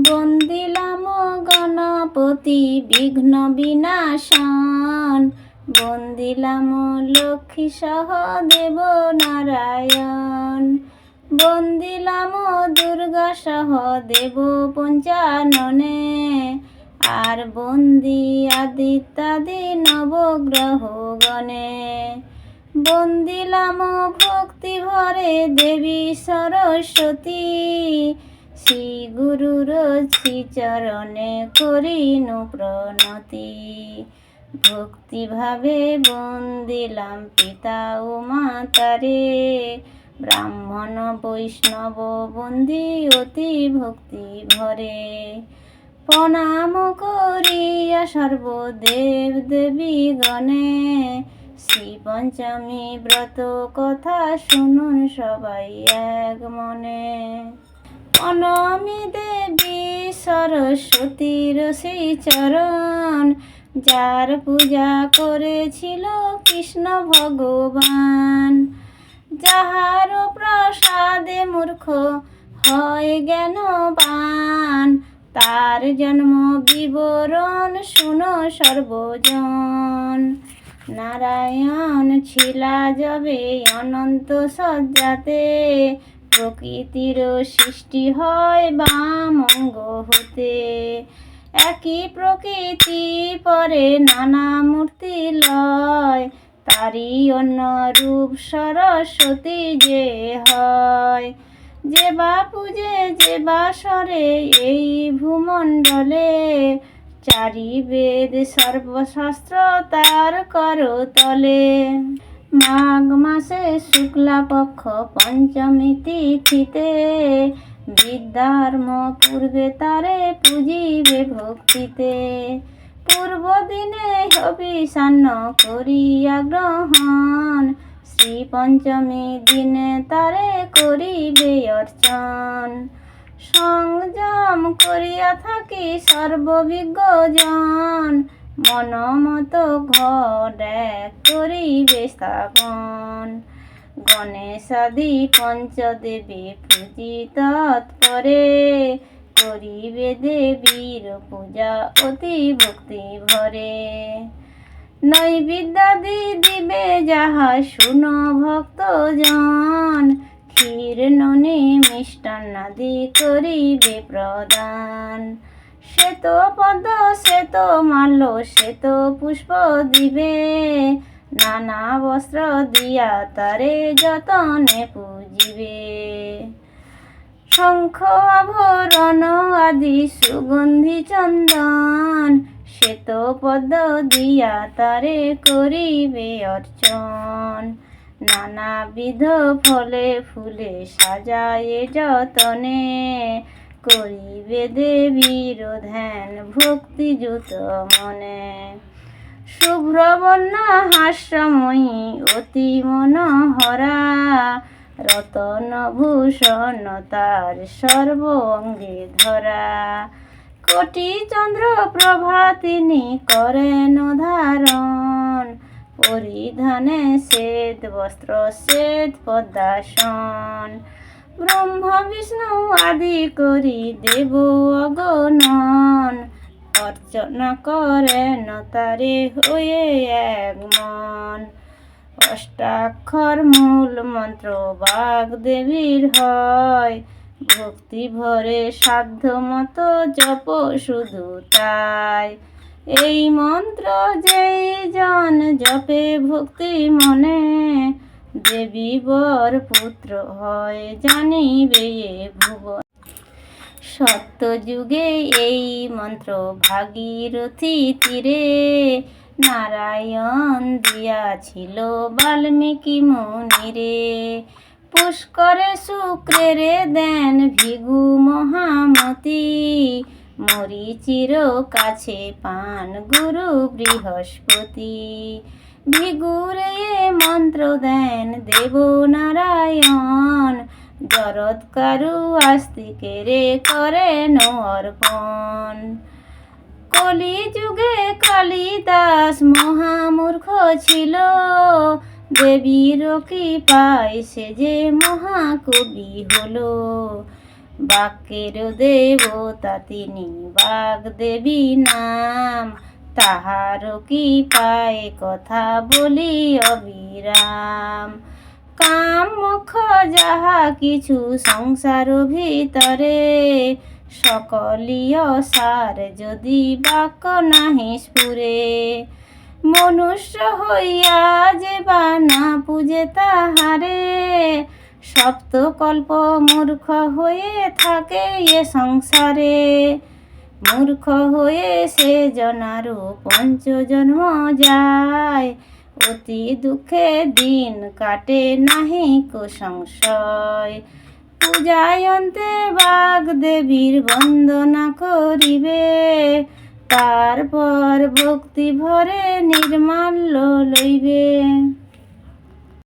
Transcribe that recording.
বন্দিলাম গণপতি বিঘ্ন বিনাশন, বন্দিলাম লক্ষ্মী সহ দেব নারায়ণ, বন্দিলাম দুর্গা সহ দেব পঞ্চাননে, আর বন্দি আদিত্যাদি নবগ্রহ গণে। বন্দিলাম ভক্তি ভরে দেবী সরস্বতী, শ্রী গুরুর শ্রীচরণে করিনু প্রণতি। ভক্তিভাবে বন্দিলাম পিতা ও মাতারে, ব্রাহ্মণ বৈষ্ণব বন্দি অতি ভক্তি ভরে। প্রণাম করিয়া সর্বদেব দেবী গণে, শ্রী পঞ্চমী ব্রত কথা শুনুন সবাই এক মনে। প্রণামী দেবী সরস্বতীর শ্রীচরণ, যার পূজা করেছিল কৃষ্ণ ভগবান, যাহার প্রসাদে মূর্খ হয় জ্ঞানবান, তার জন্ম বিবরণ শুনো সর্বজন। নারায়ণ ছিলা যবে অনন্ত সজ্জাতে, প্রকৃতির সৃষ্টি হয় বাম অঙ্গ হতে। একই প্রকৃতি পরে নানা মূর্তি লয়, তারই অন্য রূপ সরস্বতী যে হয়। যে বা পূজে যে বা সরে এই ভূমণ্ডলে, চারি বেদ সর্বশাস্ত্র তার করতলে। মাঘ মাসে শুক্লা পক্ষ পঞ্চমী তিথিতে, বিদ্যার্ম পূর্বে তারে পূজিবে ভক্তিতে। পূর্ব দিনে অভিসান্ন করিয়া গ্রহণ, শ্রী পঞ্চমী দিনে তারে করিবে অর্চন। সংযম করিয়া থাকি সর্ববিজ্ঞজন, মনমত ঘট এক করিবে স্থাপন। গণেশাদি পঞ্চদেবী পূজিত তৎপরে, করিবে দেবীর পূজা অতি ভক্তি ভরে। নৈবেদ্যাদি দিবে যাহা শুনো ভক্তজন, ক্ষীর ননি মিষ্টান্নাদি করিবে প্রদান। শ্বেত পদ্ম শ্বেত মাল্য শ্বেত পুষ্প দিবে, নানা বস্ত্র দিয়া তারে যতনে পূজিবে। শঙ্খ আভরণ আদি সুগন্ধি চন্দন, শ্বেত পদ্ম দিয়া তারে করিবে অর্চন। নানাবিধ ফলে ফুলে সাজায়ে যতনে, করিবে দেবীর ধ্যান ভক্তিযুত মনে। শুভ্রবর্ণা হাস্যময়ী অতি মনোহরা, রতন ভূষণ তার সর্ব অঙ্গে ধরা। কোটি চন্দ্র প্রভা তিনি করেন ধারণ, পরিধানে শ্বেত বস্ত্র শ্বেত পদ্মাসন। ব্রহ্মা বিষ্ণু আদি করি দেব অগণন, অর্চনা করেন তারে হয়ে এক মন। অষ্টাক্ষর মূল মন্ত্র বাগদেবীর হয়, ভক্তি ভরে সাধ্য মতো জপ শুধু তাই। এই মন্ত্র যেই জন জপে ভক্তি মনে, দেবী বর পুত্র হয় জানিবে ভুবন। সত্যযুগে এই মন্ত্র ভাগীরথী তীরে, নারায়ণ দিয়াছিল বাল্মীকি মুনিরে। পুষ্করে শুক্রেরে দেন ভিগু মহামতি, মরীচির কাছে পান গুরু বৃহস্পতি। ভিগুরে মন্ত্র দেন দেব নারায়ণ, জরৎকারু আস্তিকেরে করেন অর্পণ। কলিযুগে কালিদাস মহামূর্খ ছিল, দেবীর কৃপায় সে যে মহাকবি হলো। বাক্যের দেবতা তিনি বাগদেবী নাম, তাহারও কি পায় কথা বলি অবিরাম। কাম মোক্ষ যাহা কিছু সংসার ভিতরে, সকলিও সার যদি বাক্য নাহি স্ফুরে। মনুষ্য হইয়া যে বা না পূজে তাহারে, সপ্তকল্প মূর্খ হয়ে থাকে এ সংসারে। মূর্খ হয়ে সে জনারও পঞ্চজন্ম যায়, অতি দুঃখে দিন কাটে নাহি কো সংশয়। পূজায় অন্তে বাগদেবীর বন্দনা করিবে, তারপর ভক্তি ভরে নির্মাল্য লইবে।